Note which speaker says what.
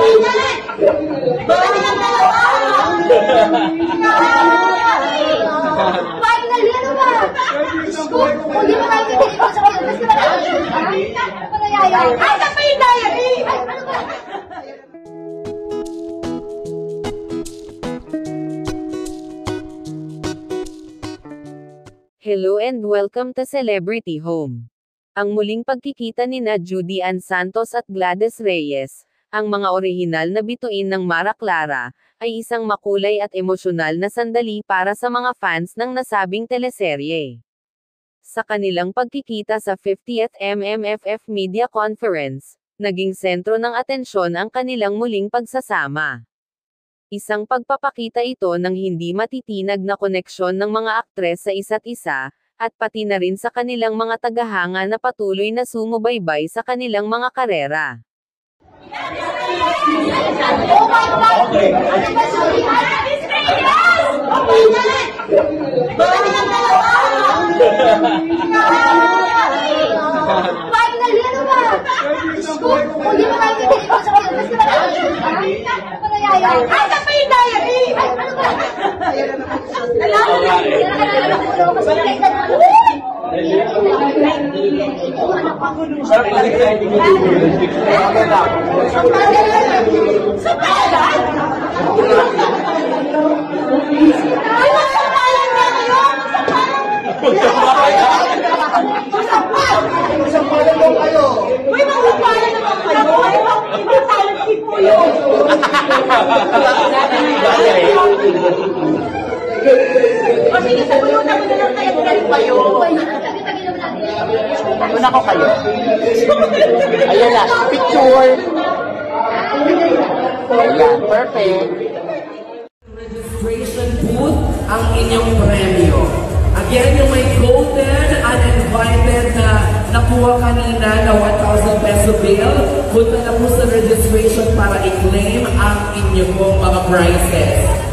Speaker 1: Finally, ano ba? Hindi mo tayo hindi ko sa mga gusto na ano ba nangyayari? Ay, saan pa yung diary? Ay, ano ba?
Speaker 2: Hello and welcome to Celebrity Home. Ang muling pagkikita nina Judy Ann Santos at Gladys Reyes, ang mga orihinal na bituin ng Mara Clara, ay isang makulay at emosyonal na sandali para sa mga fans ng nasabing teleserye. Sa kanilang pagkikita sa 50th MMFF Media Conference, naging sentro ng atensyon ang kanilang muling pagsasama. Isang pagpapakita ito ng hindi matitinag na koneksyon ng mga aktres sa isa't isa, at pati na rin sa kanilang mga tagahanga na patuloy na sumubaybay sa kanilang mga karera.
Speaker 1: Finally, ano ba? Hindi mo tayo hindi ko sa mga gusto na ano ba nangyayari? Ay, saan pa yung diary? Ay, ano ba? Uy, magpapalan naman kayo. Ibang talent tip po yun. O sige, sabunutan mo na lang kayo kung galing kayo.
Speaker 3: Una ko kayo. Ayan na, picture. Ayan, perfect.
Speaker 4: Registration booth ang inyong premyo. Again, yung may golden uninvited na nakuha kanina na 1,000 peso bill, punta na po sa registration para i-claim ang inyong mga prizes.